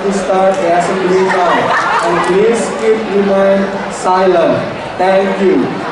to start the assembly now. And please remain silent. Thank you.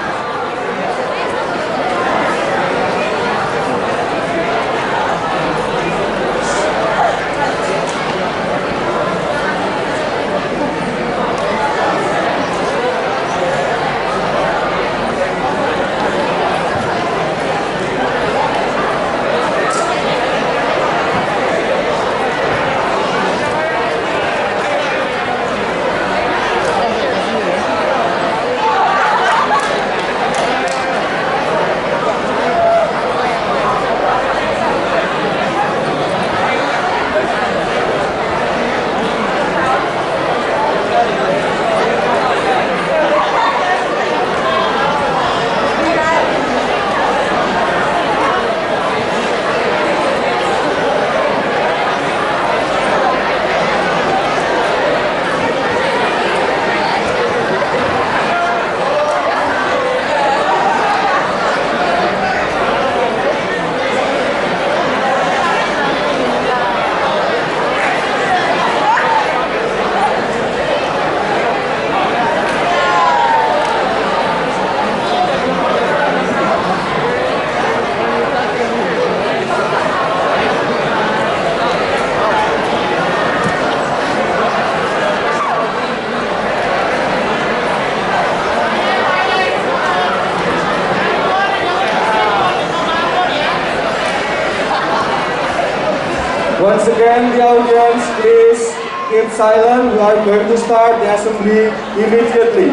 Once again, the audience, please keep silent. We are going to start the assembly immediately.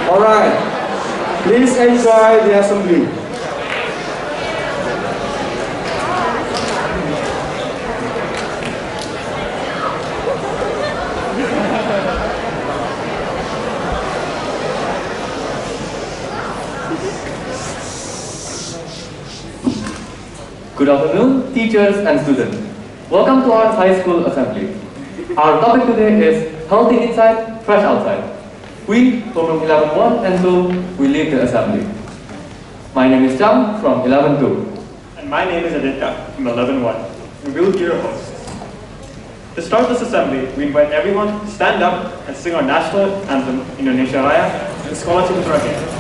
Alright, please enjoy the assembly. Good afternoon, teachers and students. Welcome to our high school assembly. Our topic today is healthy inside, fresh outside. We from 11-1 and 2 will lead the assembly. My name is Chang from 11-2. And my name is Aditya from 11-1. And we will be your hosts. To start this assembly, we invite everyone to stand up and sing our national anthem, Indonesia Raya, and Sekolah Ciputra Again.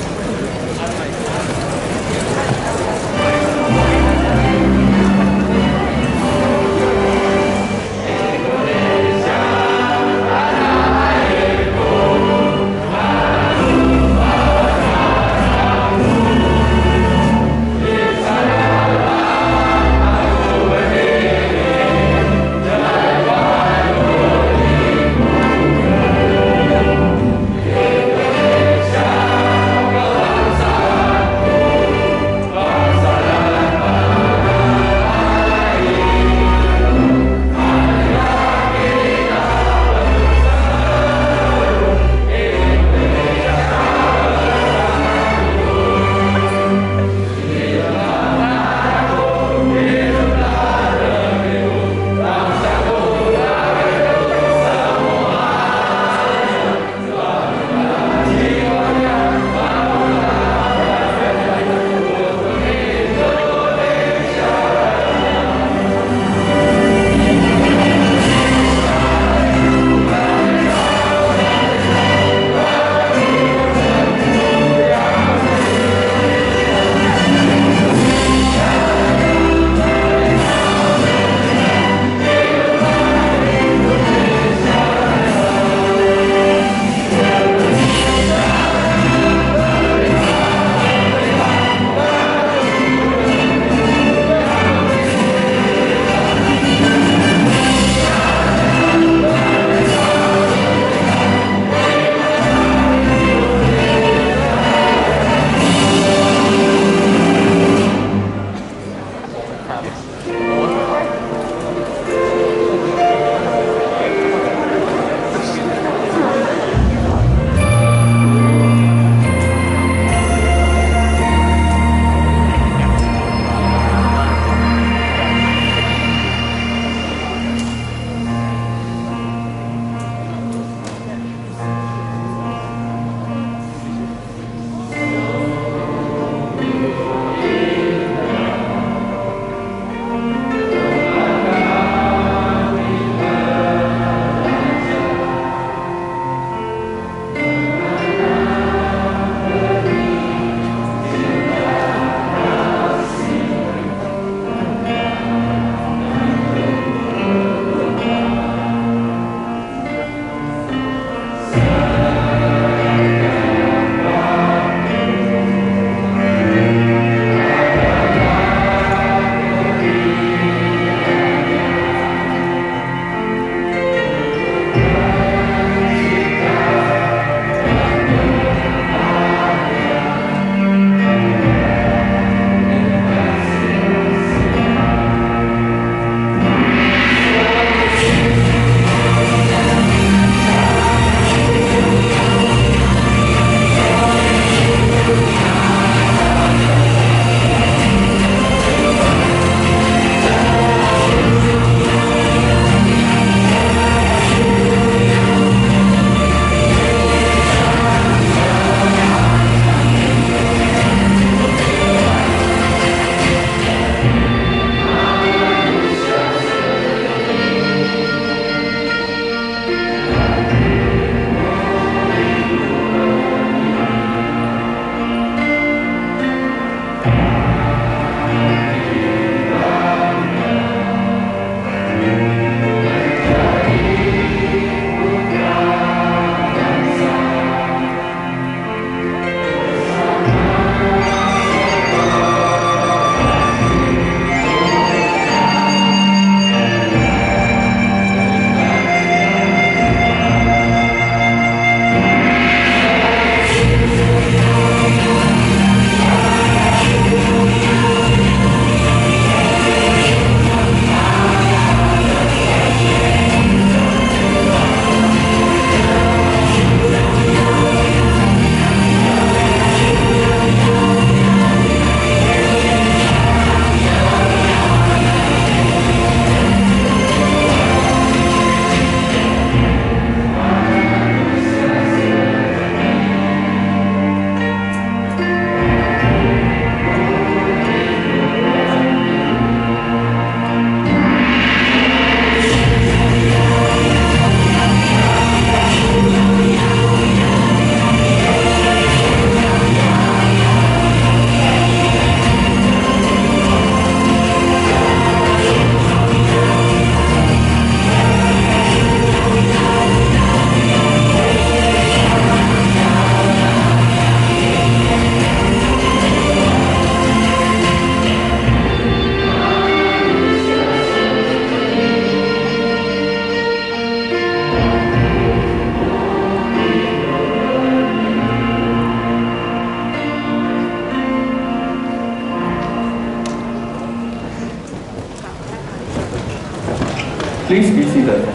Please be seated.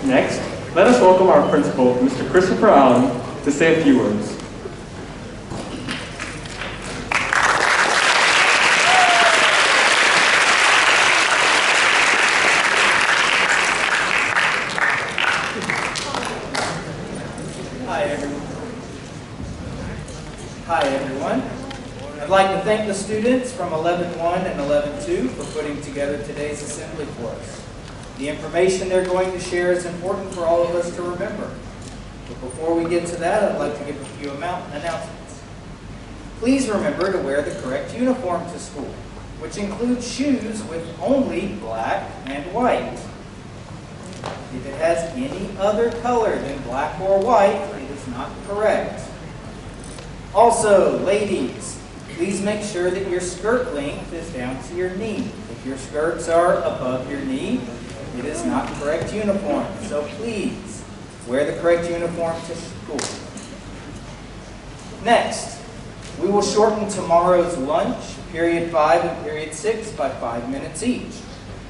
Next, let us welcome our principal, Mr. Christopher Allen, to say a few words. Hi everyone. I'd like to thank the students from 11-1 and 11-2 for putting together today's assembly for us. The information they're going to share is important for all of us to remember. But before we get to that, I'd like to give a few announcements. Please remember to wear the correct uniform to school, which includes shoes with only black and white. If it has any other color than black or white, it is not correct. Also, ladies, please make sure that your skirt length is down to your knee. If your skirts are above your knee, it is not correct uniform. So please, wear the correct uniform to school. Next, we will shorten tomorrow's lunch, period 5 and period 6, by 5 minutes each.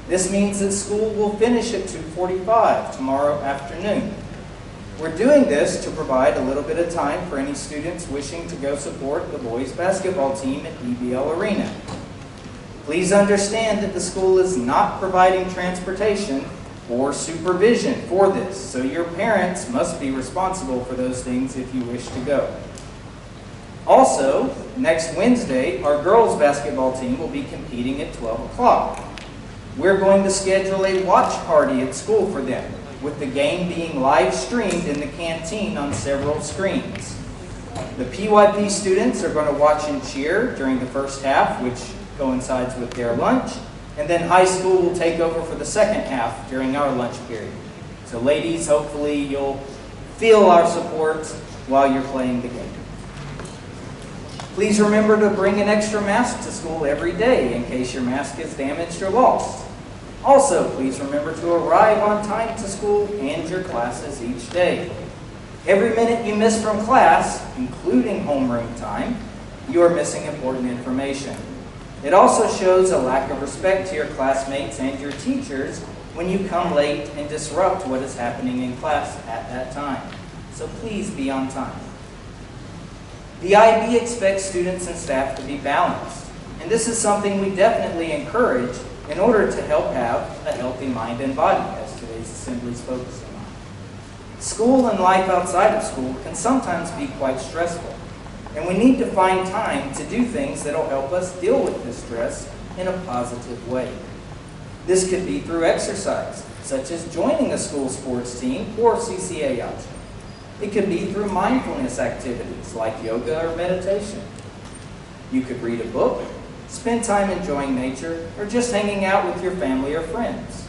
This means that school will finish at 2:45 tomorrow afternoon. We're doing this to provide a little bit of time for any students wishing to go support the boys basketball team at DBL Arena. Please understand that the school is not providing transportation or supervision for this, so your parents must be responsible for those things if you wish to go. Also, next Wednesday, our girls basketball team will be competing at 12 o'clock. We're going to schedule a watch party at school for them, with the game being live streamed in the canteen on several screens. The PYP students are going to watch and cheer during the first half, which coincides with their lunch, and then high school will take over for the second half during our lunch period. So ladies, hopefully you'll feel our support while you're playing the game. Please remember to bring an extra mask to school every day in case your mask is damaged or lost. Also, please remember to arrive on time to school and your classes each day. Every minute you miss from class, including homeroom time, you are missing important information. It also shows a lack of respect to your classmates and your teachers when you come late and disrupt what is happening in class at that time. So please be on time. The IB expects students and staff to be balanced, and this is something we definitely encourage in order to help have a healthy mind and body, as today's assembly is focusing on. School and life outside of school can sometimes be quite stressful, and we need to find time to do things that will help us deal with this stress in a positive way. This could be through exercise, such as joining a school sports team or CCA option. It could be through mindfulness activities like yoga or meditation. You could read a book, spend time enjoying nature, or just hanging out with your family or friends.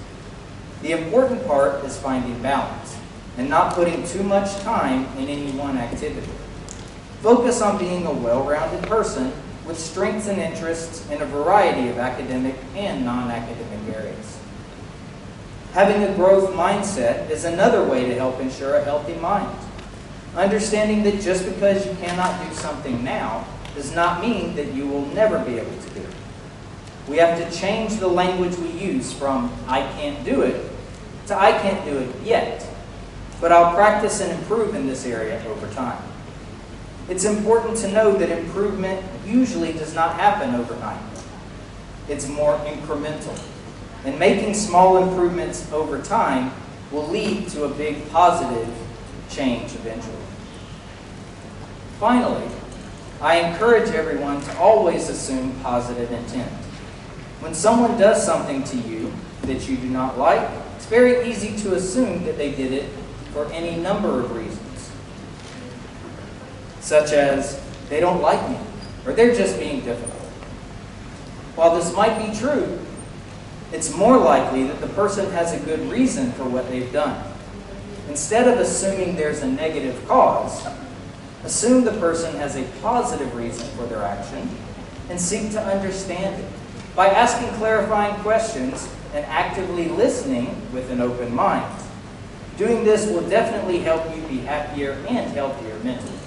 The important part is finding balance and not putting too much time in any one activity. Focus on being a well-rounded person with strengths and interests in a variety of academic and non-academic areas. Having a growth mindset is another way to help ensure a healthy mind. Understanding that just because you cannot do something now does not mean that you will never be able to do it. We have to change the language we use from "I can't do it" to "I can't do it yet, but I'll practice and improve in this area over time." It's important to know that improvement usually does not happen overnight. It's more incremental, and making small improvements over time will lead to a big positive change eventually. Finally, I encourage everyone to always assume positive intent. When someone does something to you that you do not like, it's very easy to assume that they did it for any number of reasons, such as they don't like me or they're just being difficult. While this might be true, it's more likely that the person has a good reason for what they've done. Instead of assuming there's a negative cause, assume the person has a positive reason for their action and seek to understand it by asking clarifying questions and actively listening with an open mind. Doing this will definitely help you be happier and healthier mentally.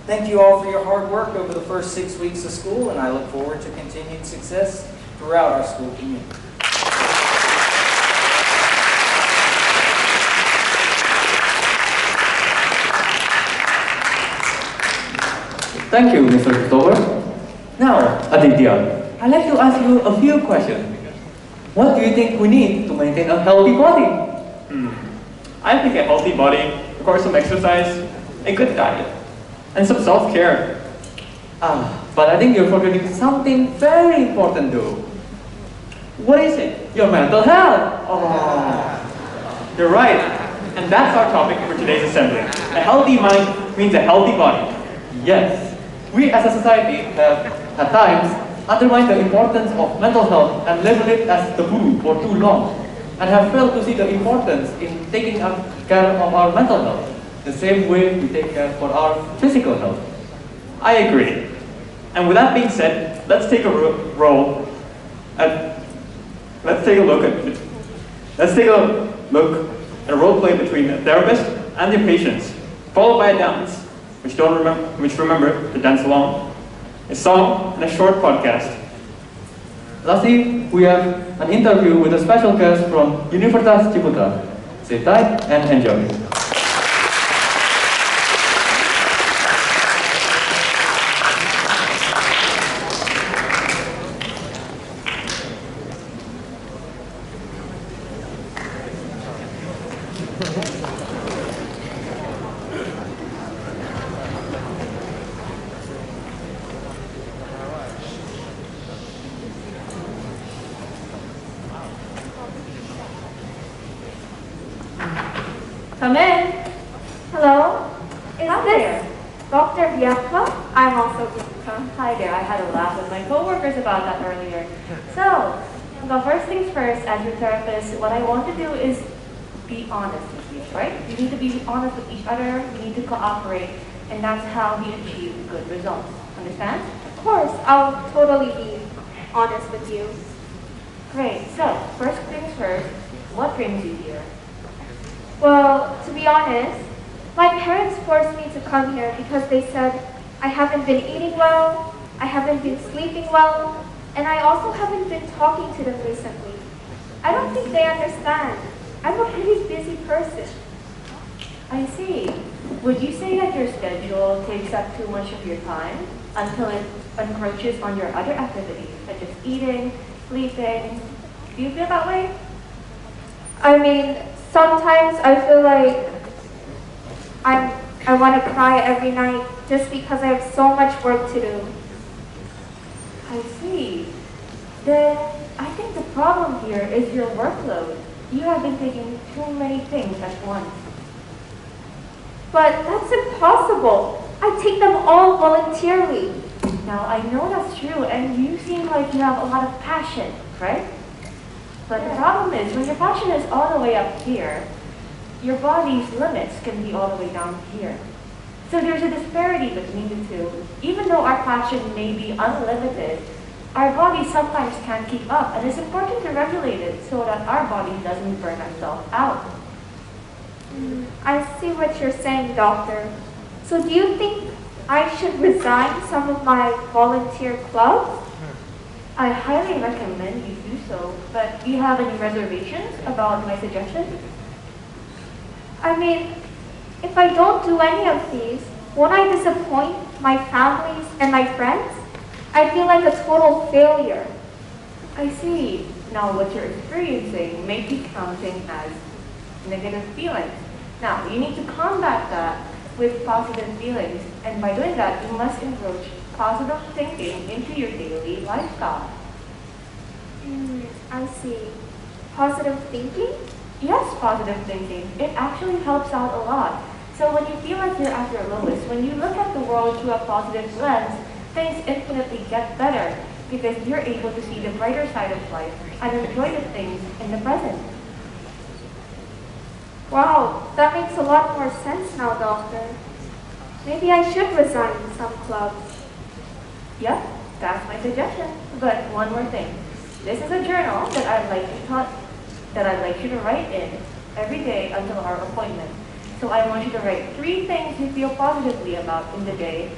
Thank you all for your hard work over the first 6 weeks of school, and I look forward to continued success throughout our school community. Thank you, Mr. Christopher. Now, Aditya, I'd like to ask you a few questions. What do you think we need to maintain a healthy body? I think a healthy body requires some exercise, a good diet, and some self-care. But I think you're forgetting something very important though. What is it? Your mental health. You're right, and that's our topic for today's assembly. A healthy mind means a healthy body. Yes, we as a society have, at times, undermined the importance of mental health and labeled it as taboo for too long, and have failed to see the importance in taking care of our mental health, the same way we take care for our physical health. I agree. And with that being said, let's take a look at a role play between a therapist and their patients, followed by a dance, which remember to dance along, a song, and a short podcast. Lastly, we have an interview with a special guest from Universitas Ciputra. Sit tight and enjoy. Come in. Hello. Is this Dr. Bianca? I'm also Bianca. Hi there. I had a laugh with my coworkers about that earlier. So, the first things first, as your therapist, what I want to do is be honest with you, right? You need to be honest with each other. You need to cooperate, and that's how we achieve good results. Understand? Of course, I'll totally be honest with you. Great. So, first things first, what brings you here? Well, to be honest, my parents forced me to come here because they said I haven't been eating well, I haven't been sleeping well, and I also haven't been talking to them recently. I don't think they understand. I'm a pretty busy person. I see. Would you say that your schedule takes up too much of your time until it encroaches on your other activities, such as eating, sleeping? Do you feel that way? I mean, sometimes I feel like I want to cry every night just because I have so much work to do. I see. Then I think the problem here is your workload. You have been taking too many things at once. But that's impossible. I take them all voluntarily. Now, I know that's true, and you seem like you have a lot of passion, right? But the problem is, when your passion is all the way up here, your body's limits can be all the way down here. So there's a disparity between the two. Even though our passion may be unlimited, our body sometimes can't keep up, and it's important to regulate it so that our body doesn't burn itself out. I see what you're saying, doctor. So do you think I should resign some of my volunteer clubs? I highly recommend you do so, but do you have any reservations about my suggestion? I mean, if I don't do any of these, won't I disappoint my families and my friends? I feel like a total failure. I see. Now what you're experiencing may be counting as negative feelings. Now, you need to combat that with positive feelings, and by doing that, you must approach positive thinking into your daily lifestyle. I see. Positive thinking? Yes, positive thinking. It actually helps out a lot. So when you feel like you're at your lowest, when you look at the world through a positive lens, things infinitely get better because you're able to see the brighter side of life and enjoy the things in the present. Wow, that makes a lot more sense now, doctor. Maybe I should resign some clubs. Yeah, that's my suggestion. But one more thing. This is a journal that I'd like you to write in every day until our appointment. So I want you to write 3 things you feel positively about in the day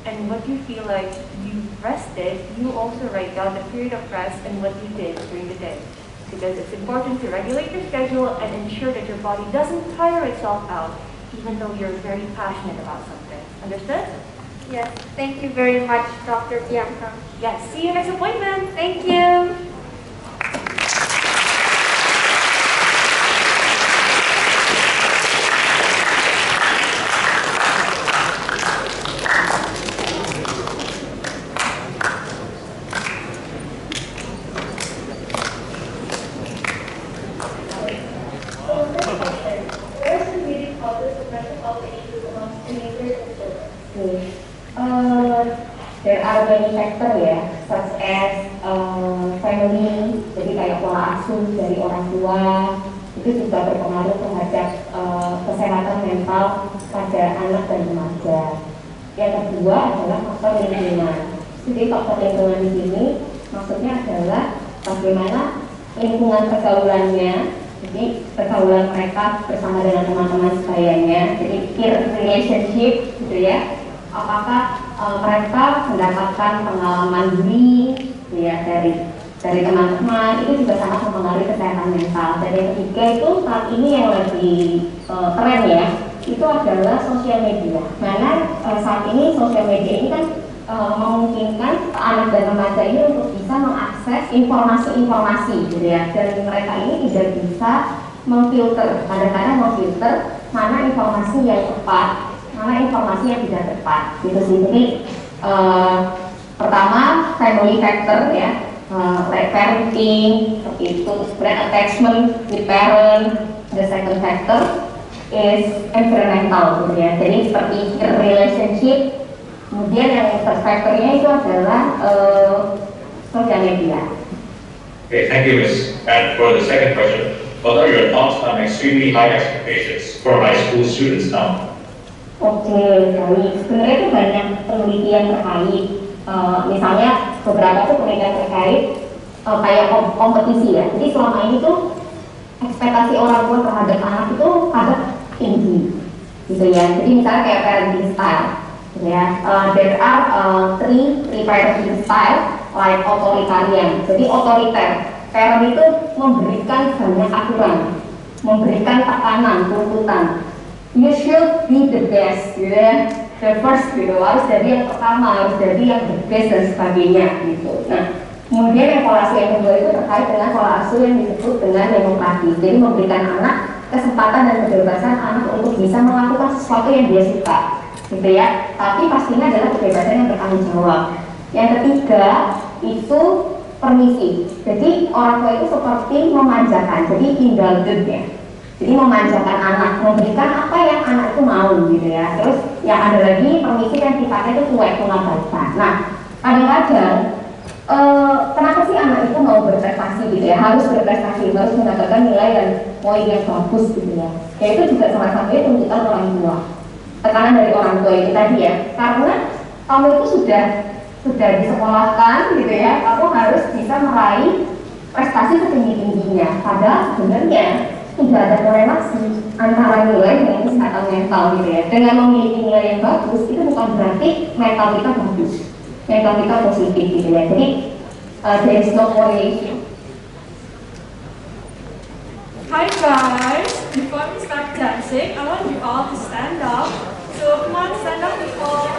And what you feel like you rested, you also write down the period of rest and what you did during the day. Because it's important to regulate your schedule and ensure that your body doesn't tire itself out, even though you're very passionate about something. Understood? Yes, thank you very much, Dr. Bianca. Yes, see you next appointment. Thank you. There are many factors ya, such as family, jadi kayak pola asuh dari orang tua itu juga berpengaruh terhadap kesehatan mental pada anak dan remaja. Yang kedua adalah faktor lingkungan. Jadi faktor lingkungan di sini maksudnya adalah bagaimana lingkungan pergaulannya, jadi pergaulan mereka bersama dengan teman-teman sebayanya, jadi peer relationship gitu ya. Apakah mereka mendapatkan pengalaman bullying ya dari teman-teman, itu juga sangat mempengaruhi kesehatan mental. Dan yang ketiga itu saat ini yang lagi tren ya, itu adalah sosial media. Mana saat ini sosial media ini kan memungkinkan anak dan remaja ini untuk bisa mengakses informasi-informasi gitu ya. Dan mereka ini tidak bisa memfilter, kadang-kadang memfilter mana informasi yang tepat, mana informasi yang tidak tepat gitu sih. Jadi pertama family factor ya, like parenting seperti itu, brand attachment with parent. The second factor is environmental gitu ya, jadi seperti relationship. Kemudian yang third factornya itu adalah social media. Okay, thank you, Miss. And for the second question, what are your thoughts on extremely high expectations for high school students now? Oke, baik. Sebenarnya itu banyak penelitian terkait, misalnya beberapa tuh penelitian terkait kayak kompetisi ya. Jadi selama ini tuh ekspektasi orang tua terhadap anak itu kadang tinggi, gitu ya. Jadi misalnya kayak parenting style, gitu ya. There are three parenting style, like authoritarian. Jadi otoriter. Parent itu memberikan banyak aturan, memberikan tekanan, tuntutan. You should be the best, gitu ya. The first, gitu, harus jadi yang pertama, harus jadi yang the best dan sebagainya, gitu. Nah, kemudian yang pola asuh yang kedua itu terkait dengan pola asuh yang disebut dengan demokratis. Jadi memberikan anak kesempatan dan kebebasan anak untuk bisa melakukan sesuatu yang dia suka, gitu ya. Tapi pastinya adalah kebebasan yang bertanggung jawab. Yang ketiga itu permisi. Jadi orang tua itu seperti memanjakan, jadi indulgent ya. Jadi memanjakan anak, memberikan apa yang anak itu mau gitu ya. Terus yang ada lagi permisi yang sifatnya itu cuek, mengabaikan. Nah, kadang-kadang kenapa sih anak itu mau berprestasi gitu ya? Harus berprestasi, harus mendapatkan nilai dan poin yang bagus gitu ya. Ya itu juga salah satunya tuntutan orang tua. Tekanan dari orang tua itu tadi ya. Karena kamu itu sudah disekolahkan gitu ya, kamu harus bisa meraih prestasi setinggi-tingginya. Padahal sebenarnya tidak ada korelasi antara nilai dengan kesehatan mental gitu ya. Dengan memiliki nilai yang bagus itu bukan berarti mental kita bagus, mental kita positif gitu ya. Jadi there is no correlation. Hi guys, before we start dancing, I want you all to stand up. So come on, stand up before.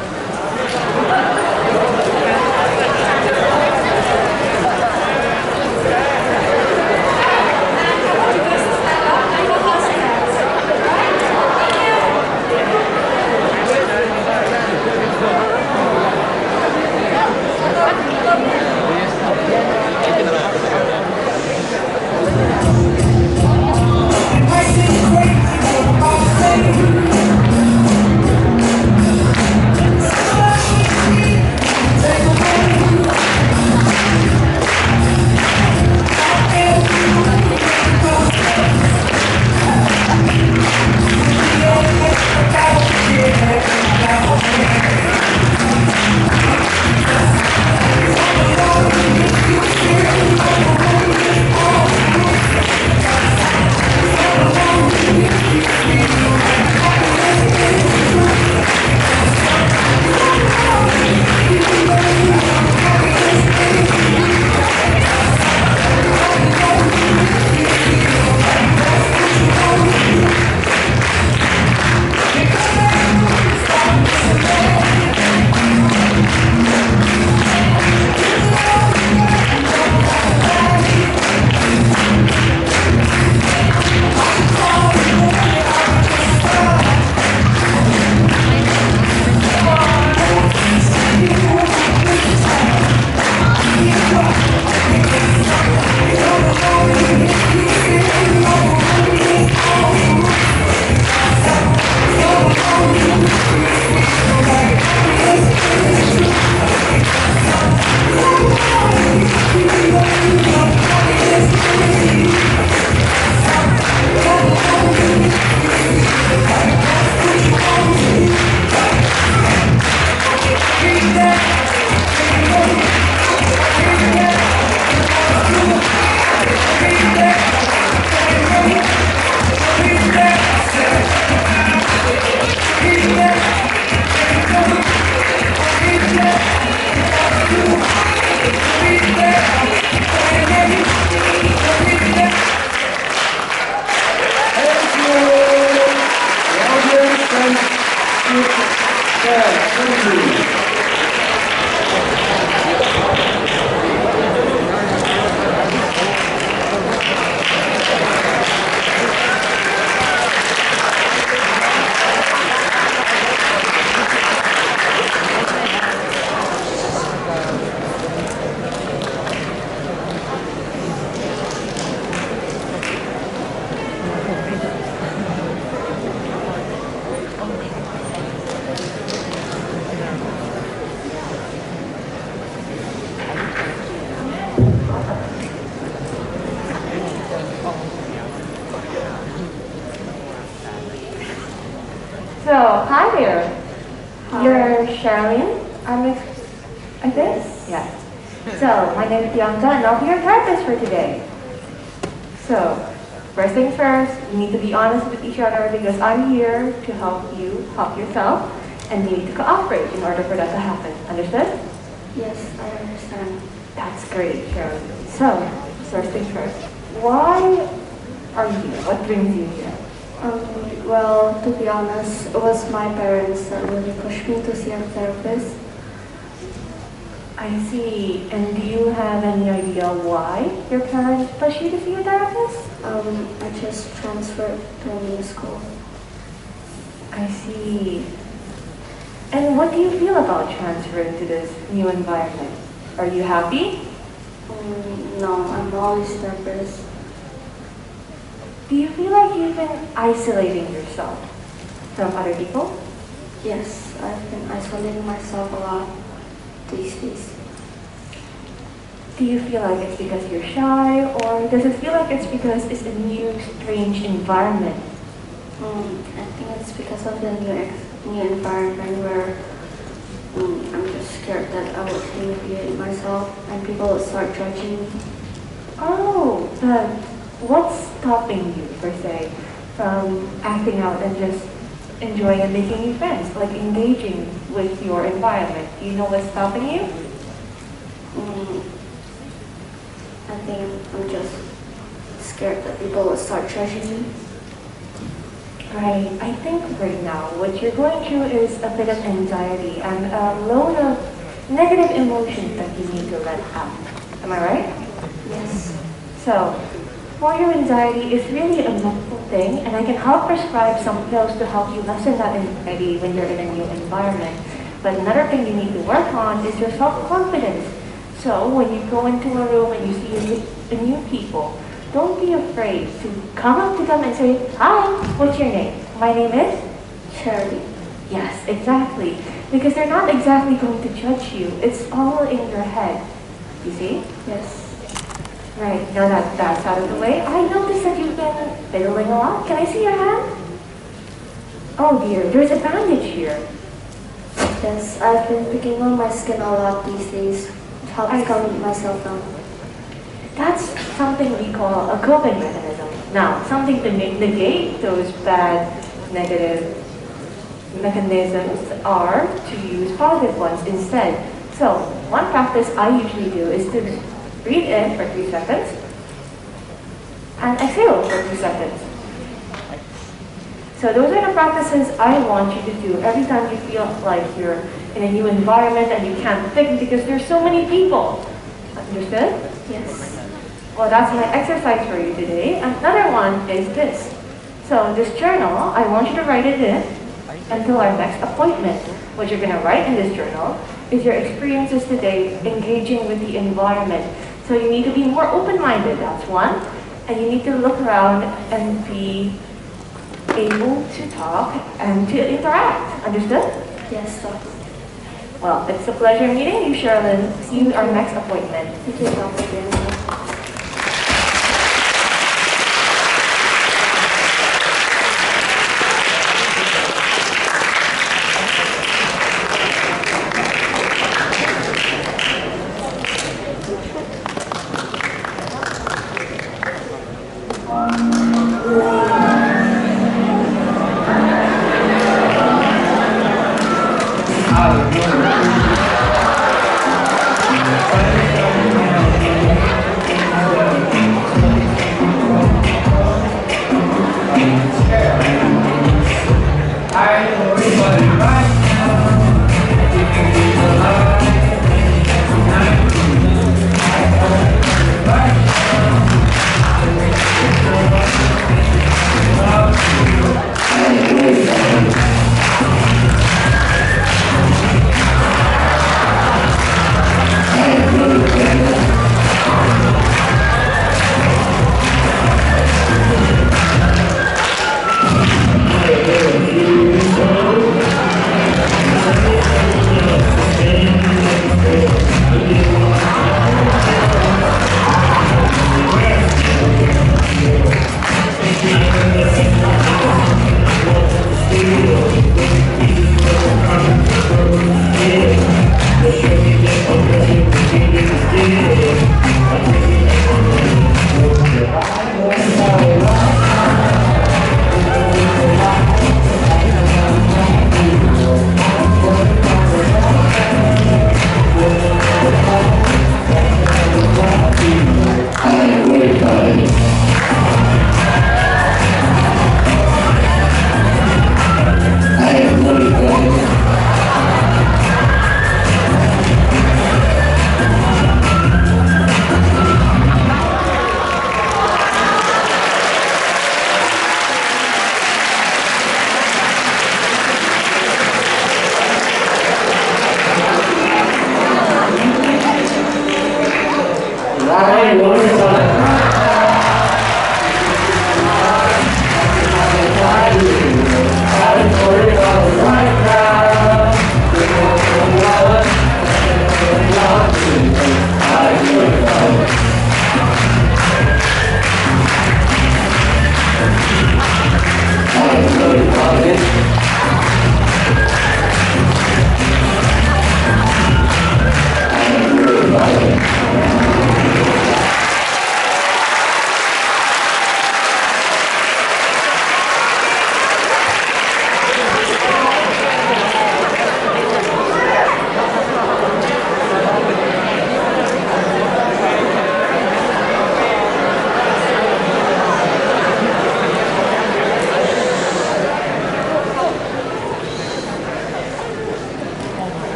So, hi there. You're Sherilyn, I think? Yeah. So, my name is Bianca and I'll be your therapist for today. So, first things first, you need to be honest with each other because I'm here to help you help yourself and you need to cooperate in order for that to happen. Understood? Yes, I understand. That's great, Sherilyn. So, first things first, why are you here? What brings you here? Well, to be honest, it was my parents that really pushed me to see a therapist. I see. And do you have any idea why your parents pushed you to see a therapist? I just transferred to a new school. I see. And what do you feel about transferring to this new environment? Are you happy? No, I'm always nervous. Do you feel like you've been isolating yourself from other people? Yes, I've been isolating myself a lot these days. Do you feel like it's because you're shy, or does it feel like it's because it's a new, strange environment? I think it's because of the new environment where I'm just scared that I will humiliate myself and people will start judging me. Oh, but what's stopping you, per se, from acting out and just enjoying and making new friends, like engaging with your environment? Do you know what's stopping you? I think I'm just scared that people will start judging me. Right. I think right now what you're going through is a bit of anxiety and a load of negative emotions that you need to let out. Am I right? Yes. So, for your anxiety, it's really a mental thing, and I can help prescribe some pills to help you lessen that anxiety when you're in a new environment. But another thing you need to work on is your self-confidence. So, when you go into a room and you see a new people, don't be afraid to come up to them and say, "Hi, what's your name?" "My name is Charity." Yes, exactly. Because they're not exactly going to judge you. It's all in your head. You see? Yes. Right, now that that's out of the way, I noticed that you've been fiddling a lot. Can I see your hand? Oh dear, there's a bandage here. Yes, I've been picking on my skin a lot these days. It helps calm myself down. That's something we call a coping mechanism. Now, something to negate those bad, negative mechanisms are to use positive ones instead. So, one practice I usually do is to breathe in for 3 seconds and exhale for 2 seconds. So those are the practices I want you to do every time you feel like you're in a new environment and you can't think because there's so many people. Understood? Yes. Well, that's my exercise for you today. Another one is this. So this journal, I want you to write it in until our next appointment. What you're going to write in this journal is your experiences today engaging with the environment. So you need to be more open-minded, that's one. And you need to look around and be able to talk and to interact. Understood? Yes, Doctor. Well, it's a pleasure meeting you, Sherilyn. See you at our next appointment. Thank you, Dr. Bianca.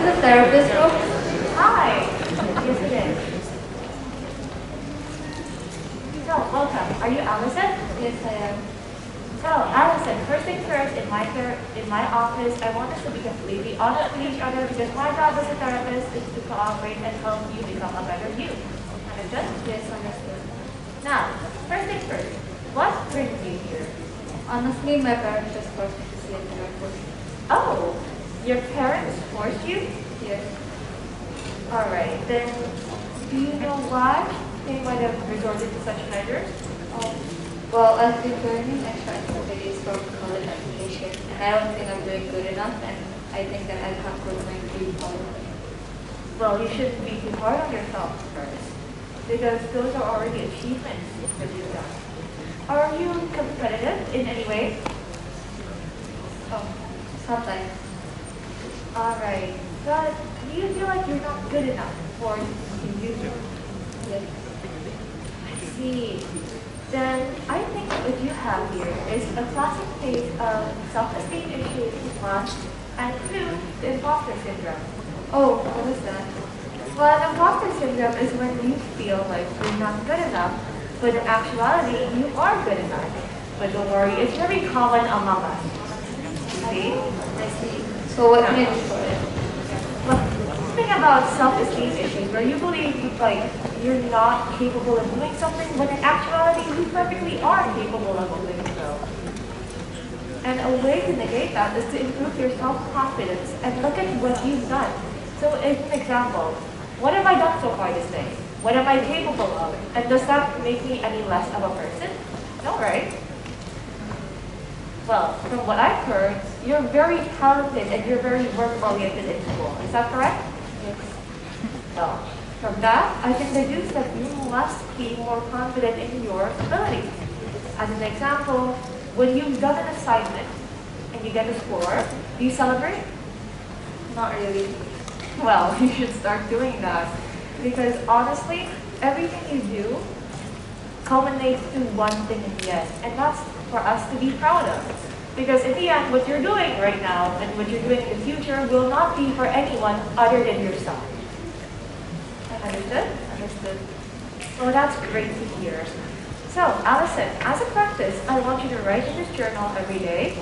the therapist room? Hi. Yes, it is. So, welcome. Are you Allison? Yes, I am. So, Allison, first things first, in my office, I want us to be completely honest with each other because my job as a therapist is to cooperate and help you become a better you. Understood? Yes, understood. Now, first things first, what brings you here? Honestly, my parents just forced me to see a therapist. Oh, your parents forced you? Yes. Alright, then do you know why they might have resorted to such measures? Well, I've been learning extra activities for college application, and I don't think I'm doing good enough, and I think that I can't go to my dream college. Well, you shouldn't be too hard on yourself first, because those are already achievements that you've done. Are you competitive in any way? Oh, sometimes. Alright, but do you feel like you're not good enough for the future? Yes. I see. Then I think what you have here is a classic case of self-esteem issues, one, and two, the imposter syndrome. Oh, what is that? Well, an imposter syndrome is when you feel like you're not good enough, but in actuality, you are good enough. But don't worry, it's very common among us. See? I see. So what means for it? Well, think about self-esteem issues where you believe like you're not capable of doing something, when in actuality, you perfectly are capable of doing so. And a way to negate that is to improve your self-confidence and look at what you've done. So as an example, what have I done so far this day? What am I capable of? And does that make me any less of a person? No, right? Well, from what I've heard, you're very talented and you're very work-oriented in school. Is that correct? Yes. Well, from that, I can deduce that you must be more confident in your abilities. As an example, when you've done an assignment and you get a score, do you celebrate? Not really. Well, you should start doing that. Because honestly, everything you do culminates to one thing in the end. And that's for us to be proud of. Because in the end, what you're doing right now and what you're doing in the future will not be for anyone other than yourself. Understood? Understood. Well, that's great to hear. So, Allison, as a practice, I want you to write in this journal every day.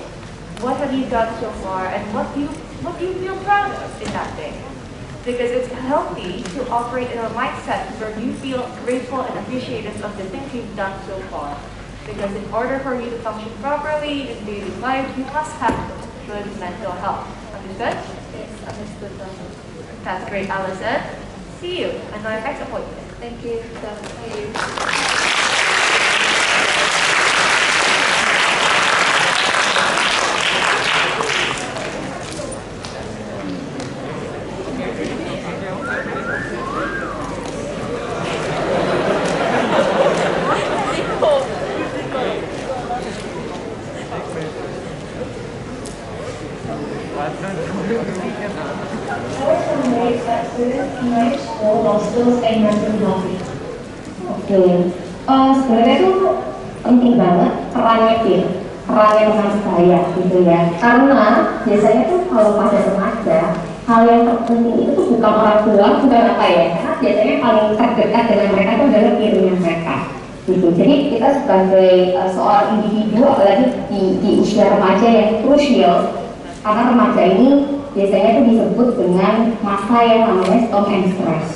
What have you done so far and what do you feel proud of in that day? Because it's healthy to operate in a mindset where you feel grateful and appreciative of the things you've done so far. Because in order for you to function properly in daily life, you must have good mental health. Understood? Yes, understood. That's great, Allison. See you at our next appointment. Thank you. Thank you. Sebenarnya itu penting banget perannya teman saya gitu ya, karena biasanya tuh kalau pada remaja hal yang terpenting itu tuh bukan orang tua, bukan apa ya, karena biasanya paling terdekat dengan mereka itu adalah peernya mereka gitu. Jadi kita sebagai seorang individu, apalagi di usia remaja yang krusial, karena remaja ini biasanya itu disebut dengan masa yang namanya storm and stress,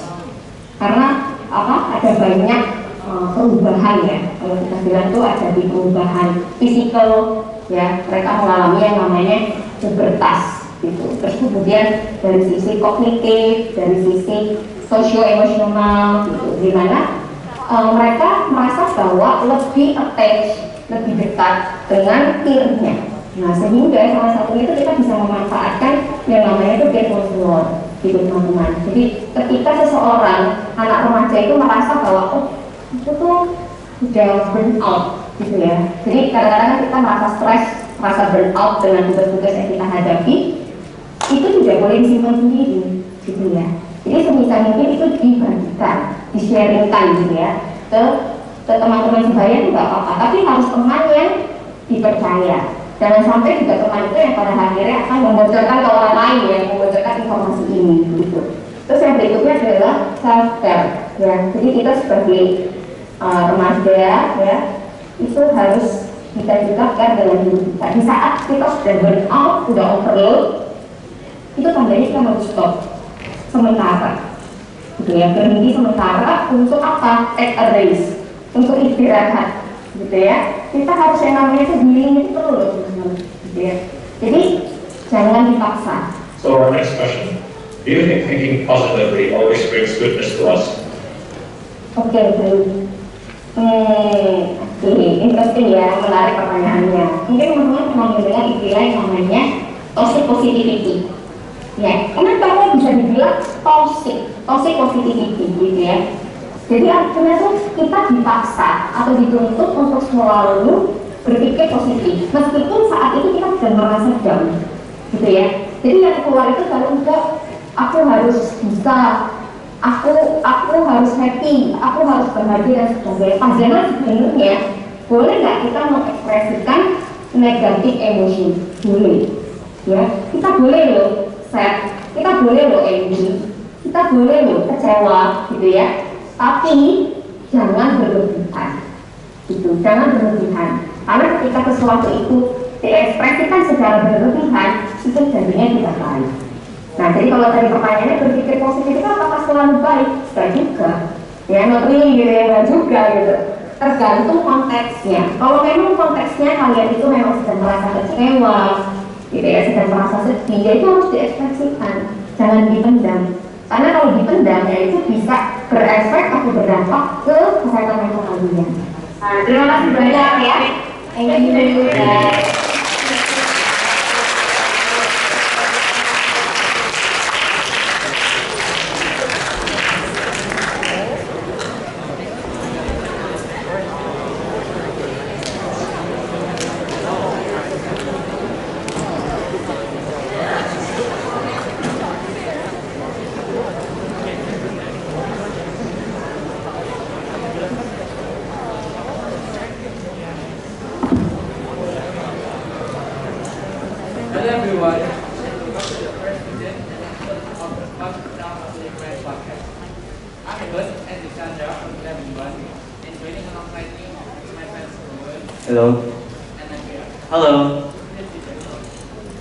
karena ada banyak perubahan ya, kalau kita bilang tuh ada di perubahan fisikal ya, mereka mengalami yang namanya pubertas gitu. Terus kemudian dari sisi kognitif, dari sisi sosio-emosional gitu, dimana mereka merasa bahwa lebih attach, lebih dekat dengan peer-nya. Nah, sehingga salah satunya itu kita bisa memanfaatkan yang namanya itu gap control gitu teman-teman. Jadi ketika seseorang, anak remaja itu merasa bahwa itu tuh udah burn out gitu ya. Jadi kadang-kadang kita merasa stres, merasa burn out dengan tugas-tugas yang kita hadapi, itu tidak boleh disimpan sendiri gitu ya. Jadi sebisa mungkin itu dibagikan, di-sharingkan gitu ya ke teman-teman sebaya itu nggak apa-apa, tapi harus teman yang dipercaya. Jangan sampai juga teman itu yang pada akhirnya akan membocorkan ke orang lain ya, membocorkan informasi ini gitu. Terus yang berikutnya adalah self care ya. Jadi kita sebagai remaja ya itu harus kita juga care dengan diri kita. Di saat kita sudah burn out, sudah overload, itu tandanya kita harus stop sementara. Gitu ya, berhenti sementara untuk apa? Take a rest, untuk istirahat, gitu ya. Kita harus yang namanya itu healing itu perlu loh, gitu ya. Jadi jangan dipaksa. So our next question: do you think thinking positively always brings goodness to us? Oke, interesting ya, menarik pertanyaannya. Mungkin teman-teman pernah mendengar istilah yang namanya toxic positivity. Ya, kenapa kamu bisa dibilang toxic positivity gitu ya? Jadi artinya tuh kita dipaksa atau dituntut untuk selalu berpikir positif, meskipun saat itu kita sedang merasa down, gitu ya. Jadi yang keluar itu kalau enggak, aku harus bisa, aku harus happy, aku harus bahagia dan sebagainya. Padahal sebenarnya boleh nggak kita mengekspresikan negatif emosi? Boleh, ya. Kita boleh loh sad, kita boleh loh angry, kita boleh loh kecewa, gitu ya. Tapi jangan berlebihan, gitu. Jangan berlebihan. Karena ketika sesuatu itu diekspresikan secara berlebihan, itu jadinya tidak baik. Nah, jadi kalau tadi pertanyaannya berpikir positif itu apakah selalu baik? Tidak juga. Ya, not really gitu ya, nggak juga gitu. Tergantung konteksnya. Kalau memang konteksnya kalian itu memang sedang merasa kecewa, gitu ya, sedang merasa sedih, ya itu harus diekspresikan, jangan dipendam. Karena kalau dipendam ya itu bisa berefek atau berdampak ke kesehatan mental kalian. Nah, terima kasih banyak ya. Thank you guys. Hello everyone. I'm the host and Sandra from 11-1 and joining alongside me is my friends Rowan Hello. and Akira. Hello.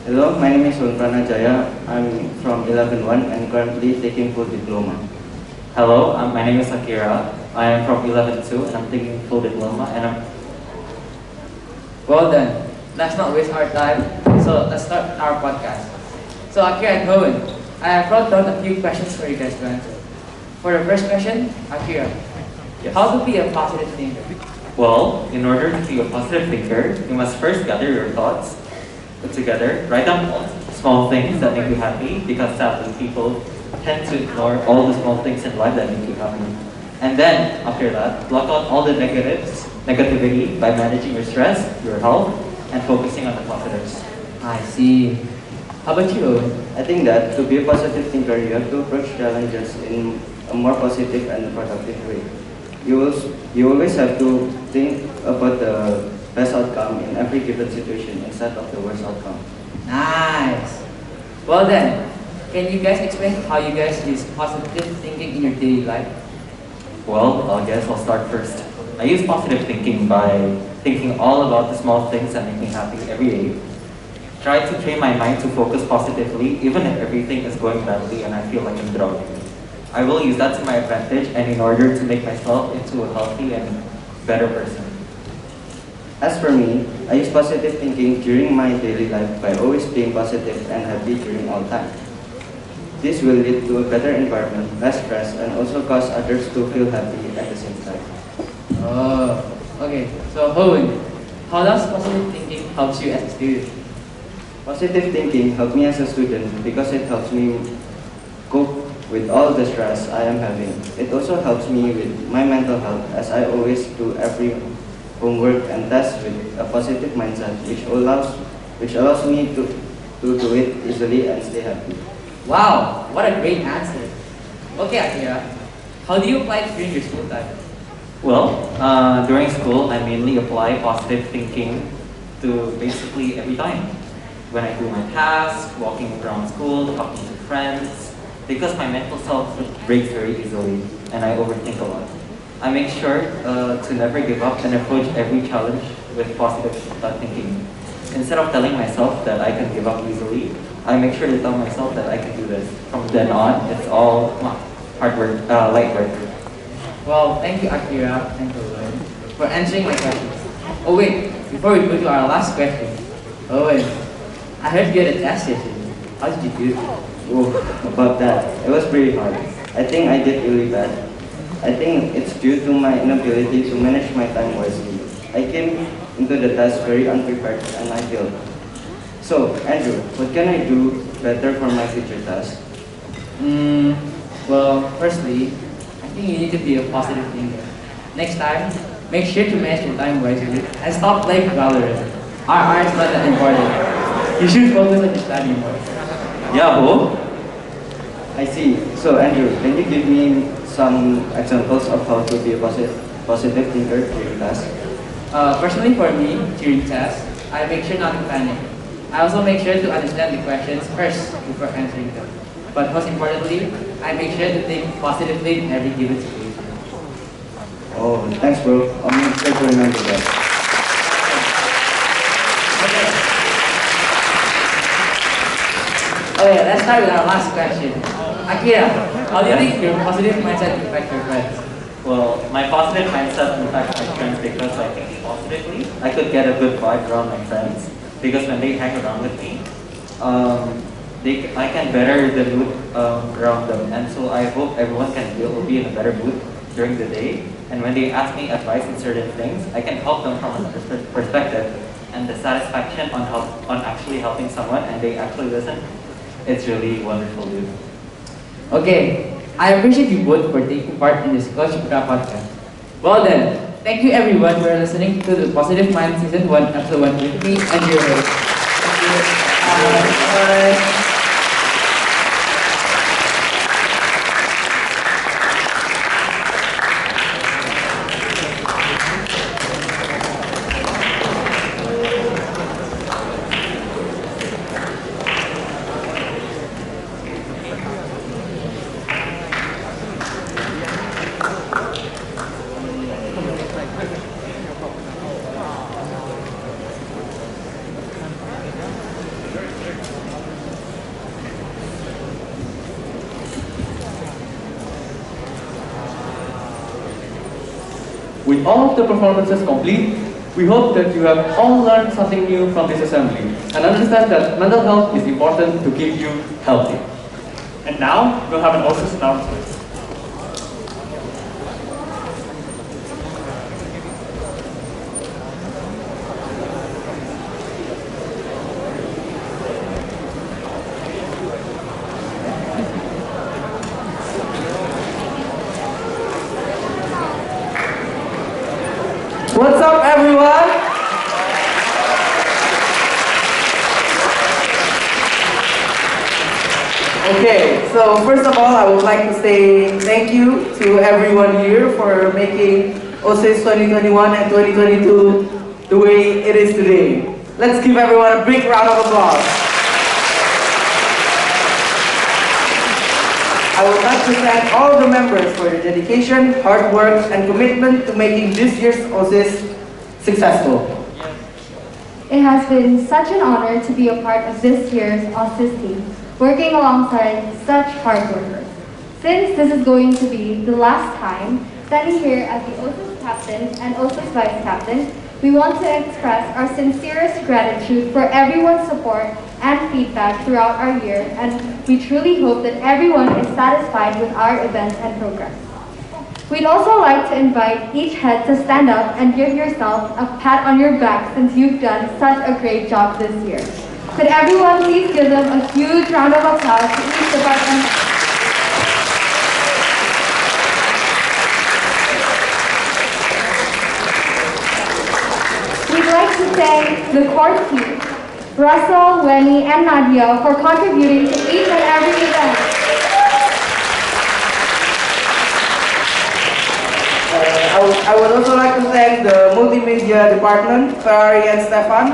Hello, my name is Sunprana Jaya. I'm from 11-1 and currently taking full diploma. Hello, my name is Akira. I am from 11-2 and I'm taking full diploma and I'm... Well done. Let's not waste our time. So let's start our podcast. So Akira and Rowan, I have brought down a few questions for you guys to answer. For the first question, Akira, Yes. how to be a positive thinker? Well, in order to be a positive thinker, you must first gather your thoughts, put together, write down all small things that make you happy, because sadly people tend to ignore all the small things in life that make you happy. And then, after that, block out all the negativity by managing your stress, your health, and focusing on the positives. I see. How about you, Owen? I think that to be a positive thinker, you have to approach challenges in a more positive and productive way. You always have to think about the best outcome in every given situation instead of the worst outcome. Nice. Well then, can you guys explain how you guys use positive thinking in your daily life? Well, I guess I'll start first. I use positive thinking by thinking all about the small things that make me happy every day. Try to train my mind to focus positively even if everything is going badly and I feel like I'm drowning. I will use that to my advantage and in order to make myself into a healthy and better person. As for me, I use positive thinking during my daily life by always being positive and happy during all time. This will lead to a better environment, less stress, and also cause others to feel happy at the same time. Oh, okay. So Owen, how does positive thinking helps you as a student? Positive thinking helped me as a student because it helps me cope with all the stress I am having. It also helps me with my mental health as I always do every homework and test with a positive mindset which allows me to do it easily and stay happy. Wow, what a great answer. Okay, Akira, how do you apply it during your school time? Well, during school, I mainly apply positive thinking to basically every time. When I do my tasks, walking around school, talking to friends, because my mental self breaks very easily and I overthink a lot. I make sure to never give up and approach every challenge with positive thinking. Instead of telling myself that I can give up easily, I make sure to tell myself that I can do this. From then on, it's all hard work, light work. Well, thank you, Akira and Owen, for answering my questions. Oh wait, before we go to our last question, Owen, I heard you had a test yesterday. How did you do? Oh, about that, it was pretty hard. I think I did really bad. I think it's due to my inability to manage my time wisely. I came into the test very unprepared and I failed. So, Andrew, what can I do better for my future test? Well, firstly, I think you need to be a positive thinker. Next time, make sure to manage your time wisely and stop playing Valorant. Our is not that important. You should focus on your study more. Yeah, Bo? I see. So, Andrew, can you give me some examples of how to be a positive thinker during class? Personally for me, during tests, I make sure not to panic. I also make sure to understand the questions first before answering them. But most importantly, I make sure to think positively in every given situation. Oh, thanks bro. I'll make sure to remember that. Okay, let's start with our last question. Akira, how do you think your positive mindset affect your friends? Well, my positive mindset impacts my friends because I think positively. I could get a good vibe around my friends because when they hang around with me, I can better the mood around them, and so I hope everyone can be in a better mood during the day. And when they ask me advice on certain things, I can help them from a perspective, and the satisfaction on actually helping someone and they actually listen, it's really wonderful, dude. Okay, I appreciate you both for taking part in this Coach Putra podcast. Well then, thank you everyone for listening to the Positive Mind Season 1, Episode 1 with me and your host. Thank you. Bye. With all of the performances complete, we hope that you have all learned something new from this assembly and understand that mental health is important to keep you healthy. And now, we'll have an OSIS announcement. What's up, everyone? Okay, so first of all, I would like to say thank you to everyone here for making OSIS 2021 and 2022 the way it is today. Let's give everyone a big round of applause. I would like to thank all the members for their dedication, hard work, and commitment to making this year's OSIS successful. It has been such an honor to be a part of this year's OSIS team, working alongside such hard workers. Since this is going to be the last time standing here as the OSIS captain and OSIS vice captain, we want to express our sincerest gratitude for everyone's support and feedback throughout our year, and we truly hope that everyone is satisfied with our events and programs. We'd also like to invite each head to stand up and give yourself a pat on your back since you've done such a great job this year. Could everyone please give them a huge round of applause to each department? We'd like to thank the core team, Russell, Wenny, and Nadia, for contributing to each and every event. I would also like to thank the multimedia department, Ferrari and Stefan,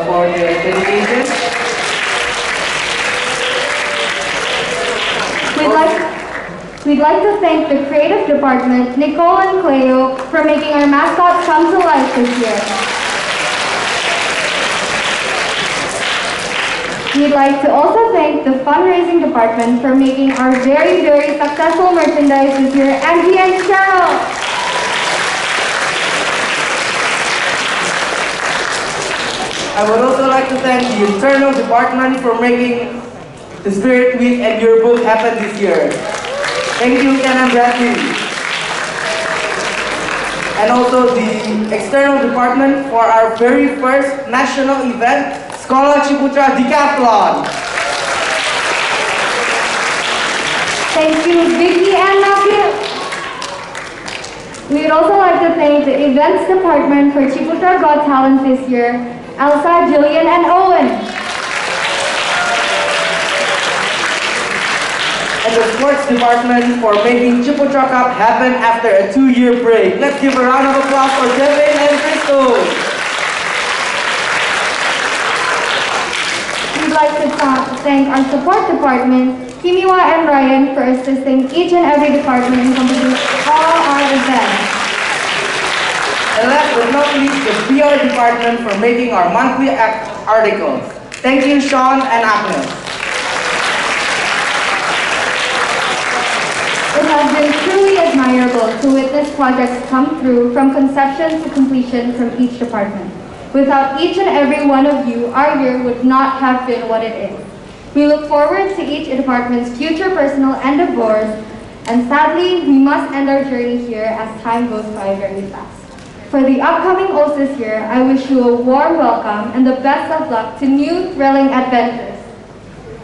for their dedication. We'd like to thank the creative department, Nicole and Cleo, for making our mascots come to life this year. We'd like to also thank the fundraising department for making our very, very successful merchandise this year, Angie and Cheryl. I would also like to thank the internal department for making the Spirit Week and your book happen this year. Thank you, Ken and Bradley. And also the external department for our very first national event, Sekolah Ciputra Decathlon. Thank you, Vicky and Nabil. We'd also like to thank the events department for Ciputra Got Talent this year, Elsa, Jillian, and Owen. And the sports department for making Ciputra Cup happen after a 2-year break. Let's give a round of applause for Devin and Crystal. We'd like to thank our support department, Kimiwa and Ryan, for assisting each and every department in completing all our events. And last but not least, the PR department for making our monthly articles. Thank you, Sean and Agnes. It has been truly admirable to witness projects come through from conception to completion from each department. Without each and every one of you, our year would not have been what it is. We look forward to each department's future personal endeavors, and sadly, we must end our journey here as time goes by very fast. For the upcoming OSIS year, I wish you a warm welcome and the best of luck to new thrilling adventures.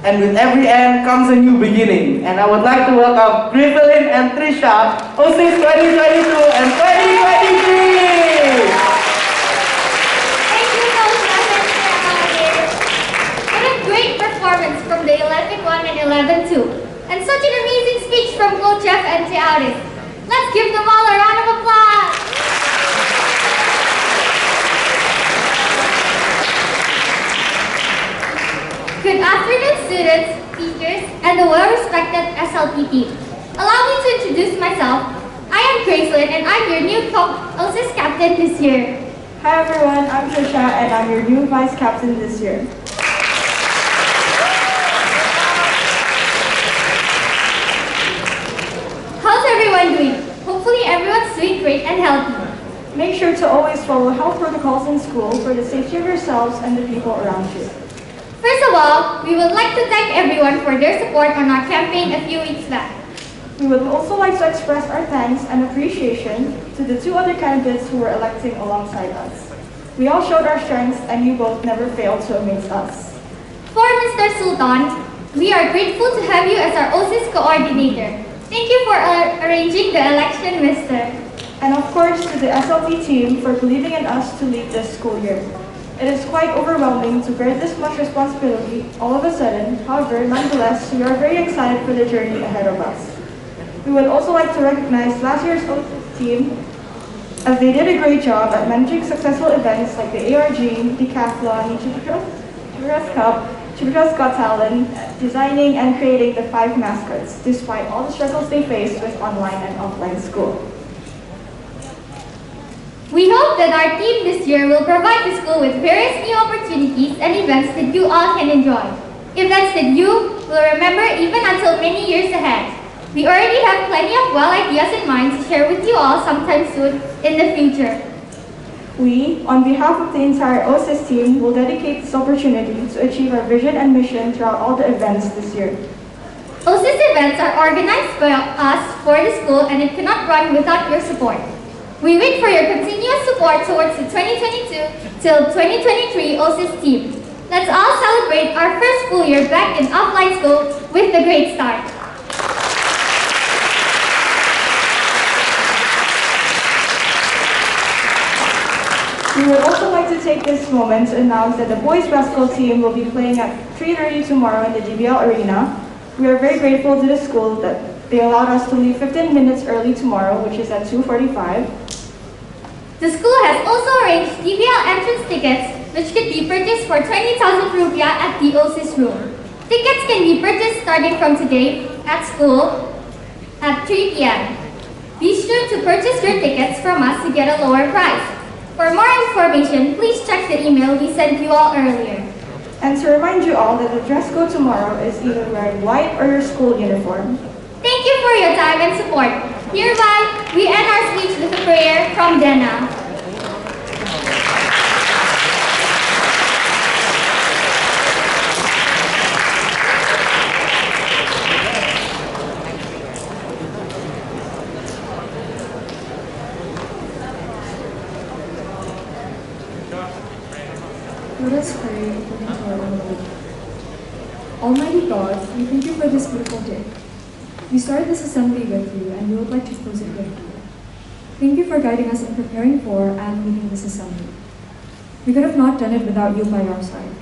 And with every end comes a new beginning. And I would like to welcome Griffin and Trisha, OSIS 2022 and 2023! Thank you so much, What a great performance from the 11-1 and 11-2. And such an amazing speech from Coach Jeff and Teauris. Let's give them all a round of applause! Good afternoon, students, teachers, and the well-respected SLP team. Allow me to introduce myself. I am Gracelyn, and I'm your new OSIS captain this year. Hi everyone, I'm Trisha, and I'm your new vice captain this year. How's everyone doing? Hopefully everyone's doing great and healthy. Make sure to always follow health protocols in school for the safety of yourselves and the people around you. First of all, we would like to thank everyone for their support on our campaign a few weeks back. We would also like to express our thanks and appreciation to the 2 other candidates who were electing alongside us. We all showed our strengths and you both never failed to amaze us. For Mr. Sultan, we are grateful to have you as our OSIS coordinator. Thank you for arranging the election, Mr. And of course to the SLT team for believing in us to lead this school year. It is quite overwhelming to bear this much responsibility all of a sudden. However, nonetheless, we are very excited for the journey ahead of us. We would also like to recognize last year's OSIS team as they did a great job at managing successful events like the ARG, Decathlon, Ciputra's Cup, Ciputra's Got Talent, designing and creating the 5 mascots, despite all the struggles they faced with online and offline school. We hope that our team this year will provide the school with various new opportunities and events that you all can enjoy. Events that you will remember even until many years ahead. We already have plenty of well ideas in mind to share with you all sometime soon in the future. We, on behalf of the entire OSIS team, will dedicate this opportunity to achieve our vision and mission throughout all the events this year. OSIS events are organized by us for the school and it cannot run without your support. We wait for your continuous support towards the 2022 till 2023 OSIS team. Let's all celebrate our first school year back in offline school with a great start. We would also like to take this moment to announce that the boys basketball team will be playing at 3:30 tomorrow in the GBL Arena. We are very grateful to the school that they allowed us to leave 15 minutes early tomorrow, which is at 2:45. The school has also arranged GBL entrance tickets, which could be purchased for 20,000 rupiah at the OSIS room. Tickets can be purchased starting from today at school at 3 p.m. Be sure to purchase your tickets from us to get a lower price. For more information, please check the email we sent you all earlier. And to remind you all that the dress code tomorrow is either wearing white or your school uniform. Thank you for your time and support. Hereby, we end our speech with a prayer from Dena. Let us pray according to our own will. Almighty God, we thank you for this beautiful day. We started this assembly with you, and we would like to close it with you. Thank you for guiding us in preparing for and leading this assembly. We could have not done it without you by our side.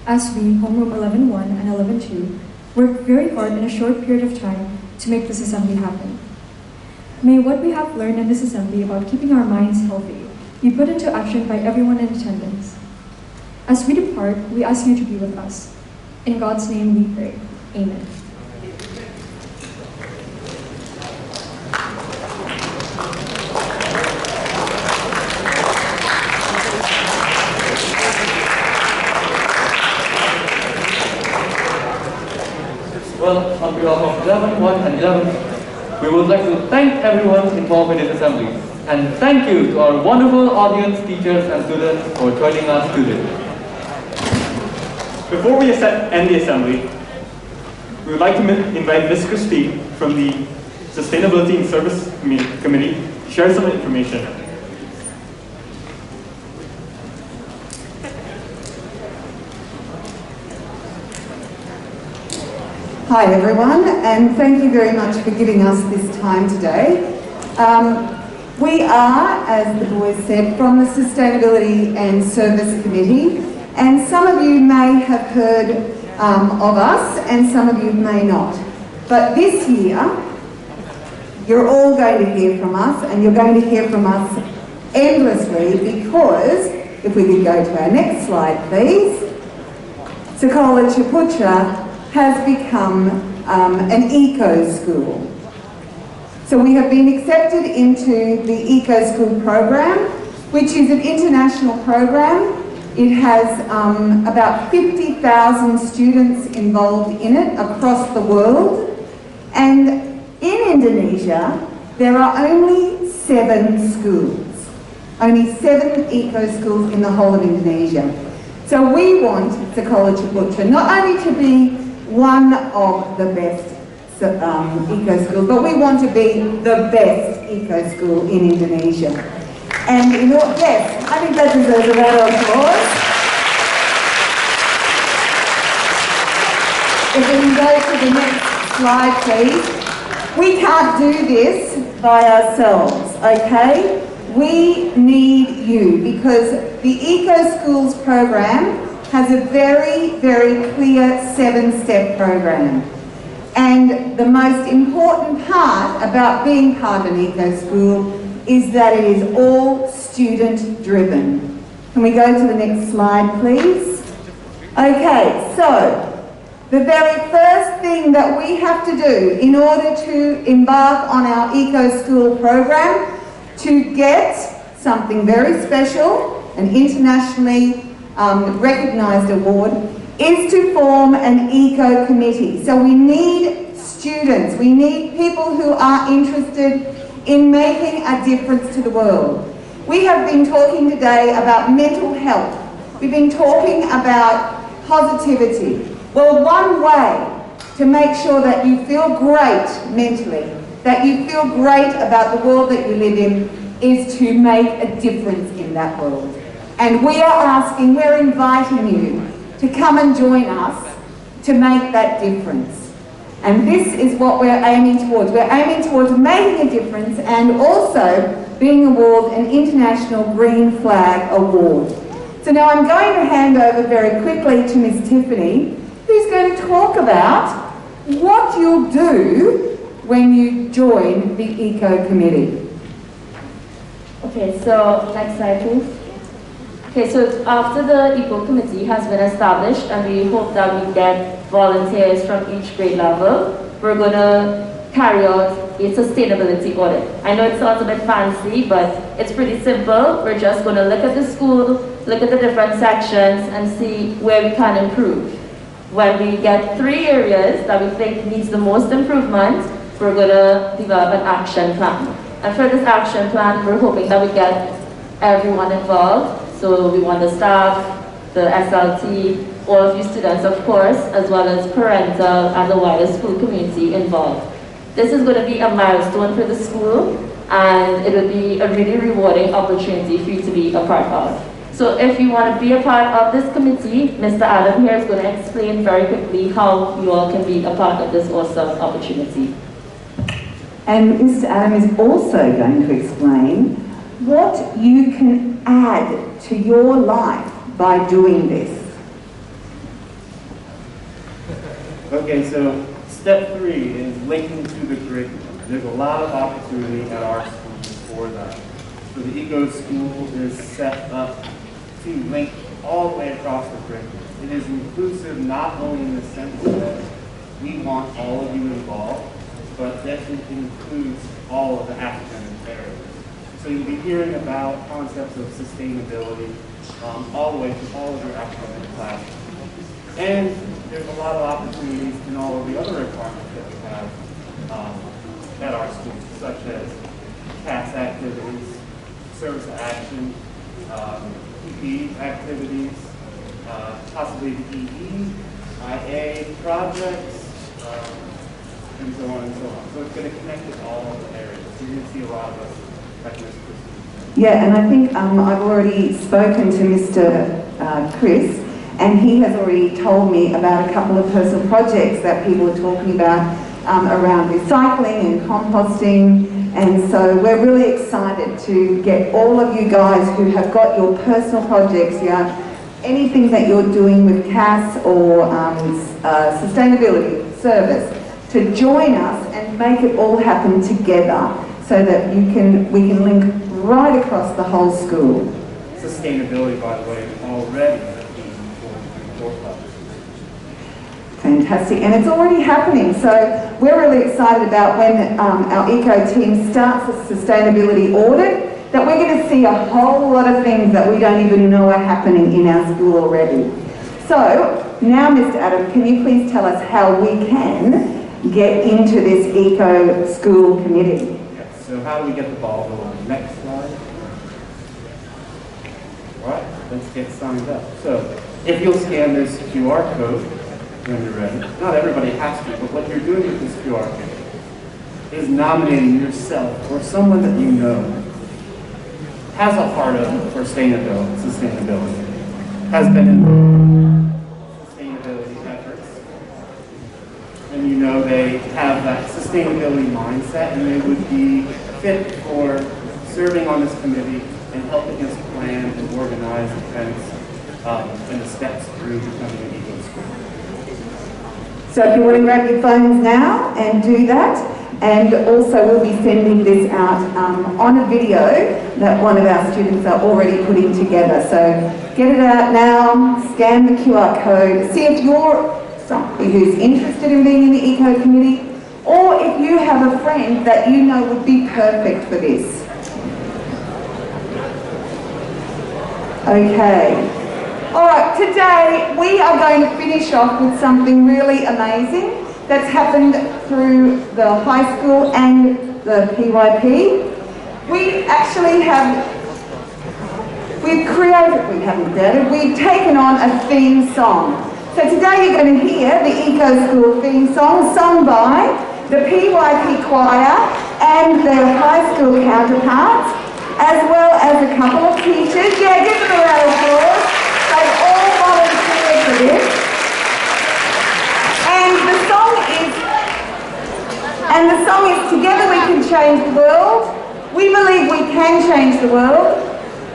As we, Homeroom 11-1 and 11-2, worked very hard in a short period of time to make this assembly happen. May what we have learned in this assembly about keeping our minds healthy be put into action by everyone in attendance. As we depart, we ask you to be with us. In God's name we pray. Amen. Well, on behalf of 11-1 and 11, we would like to thank everyone involved in this assembly. And thank you to our wonderful audience, teachers and students for joining us today. Before we end the assembly, we would like to invite Ms. Christine from the Sustainability and Service Committee to share some information. Hi everyone, and thank you very much for giving us this time today. We are, as the boys said, from the Sustainability and Service Committee, and some of you may have heard of us and some of you may not. But this year, you're all going to hear from us, and you're going to hear from us endlessly, because, if we could go to our next slide please, Sekolah Ciputra has become an eco-school. So we have been accepted into the eco-school program, which is an international program. It has about 50,000 students involved in it across the world. And in Indonesia, there are only 7 schools. Only 7 eco-schools in the whole of Indonesia. So we want Sekolah Ciputra not only to be one of the best eco-schools, but we want to be the best eco-school in Indonesia. And you know, yes, I think that deserves a round of applause. If we can go to the next slide, please. We can't do this by ourselves, okay? We need you, because the Eco Schools program has a very, very clear 7-step program. And the most important part about being part of an eco-school is that it is all student-driven. Can we go to the next slide, please? Okay, so the very first thing that we have to do in order to embark on our eco-school program to get something very special, an internationally recognised award, is to form an eco committee. So we need students, we need people who are interested in making a difference to the world. We have been talking today about mental health. We've been talking about positivity. Well, one way to make sure that you feel great mentally, that you feel great about the world that you live in, is to make a difference in that world. And we are asking, we're inviting you to come and join us to make that difference. And this is what we're aiming towards. We're aiming towards making a difference and also being awarded an International Green Flag Award. So now I'm going to hand over very quickly to Ms. Tiffany, who's going to talk about what you'll do when you join the Eco Committee. Okay, so next slide please. Okay, so after the Eco Committee has been established, and we hope that we get volunteers from each grade level, we're going to carry out a sustainability audit. I know it sounds a bit fancy, but it's pretty simple. We're just going to look at the school, look at the different sections, and see where we can improve. When we get 3 areas that we think needs the most improvement, we're going to develop an action plan. And for this action plan, we're hoping that we get everyone involved. So we want the staff, the SLT, all of you students, of course, as well as parental and the wider school community involved. This is going to be a milestone for the school, and it will be a really rewarding opportunity for you to be a part of. So if you want to be a part of this committee, Mr. Adam here is going to explain very quickly how you all can be a part of this awesome opportunity. And Mr. Adam is also going to explain what you can add to your life by doing this. Okay, so step 3 is linking to the curriculum. There's a lot of opportunity at our school for that. So the Eco School is set up to link all the way across the curriculum. It is inclusive not only in the sense that we want all of you involved, but that it includes all of the academic areas. So you'll be hearing about concepts of sustainability all the way through all of your academic classes. And there's a lot of opportunities in all of the other requirements that we have at our school, such as CAS activities, service action, PE activities, possibly the EE, IA projects, and so on and so on. So it's going to connect with all of the areas. You're going to see a lot of us like this. Yeah, and I think I've already spoken to Mr. Chris, and he has already told me about a couple of personal projects that people are talking about around recycling and composting. And so we're really excited to get all of you guys who have got your personal projects, anything that you're doing with CAS or sustainability service, to join us and make it all happen together so that we can link right across the whole school. Sustainability, by the way, is already fantastic, and it's already happening. So we're really excited about when our eco team starts a sustainability audit, that we're going to see a whole lot of things that we don't even know are happening in our school already. So now, Mr. Adam, can you please tell us how we can get into this eco school committee? Yes, so how do we get the ball rolling? Next slide. All right, let's get signed up. So if you'll scan this QR code when you're ready. Not everybody has to, but what you're doing with this QR code is nominating yourself or someone that you know has a heart of sustainability, has been in sustainability efforts, and you know they have that sustainability mindset and they would be fit for serving on this committee and helping us plan and organize events and the steps through becoming an eco school. So if you want to grab your phones now and do that, and also we'll be sending this out on a video that one of our students are already putting together. So get it out now, scan the QR code, see if you're somebody who's interested in being in the eco committee, or if you have a friend that you know would be perfect for this. Okay. All right, today we are going to finish off with something really amazing that's happened through the high school and the PYP. We've taken on a theme song. So today you're going to hear the Eco School theme song sung by the PYP choir and their high school counterparts, as well as a couple of teachers. Yeah, give them a round of applause. They've all volunteered for this. And the song is Together We Can Change the World. We believe we can change the world.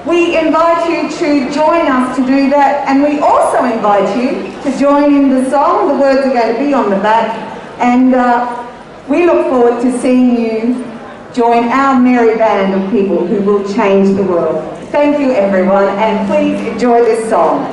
We invite you to join us to do that, and we also invite you to join in the song. The words are going to be on the back, and we look forward to seeing you join our merry band of people who will change the world. Thank you, everyone, and please enjoy this song.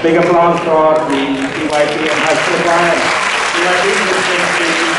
Big applause for the EYP and High School Choir. EYP is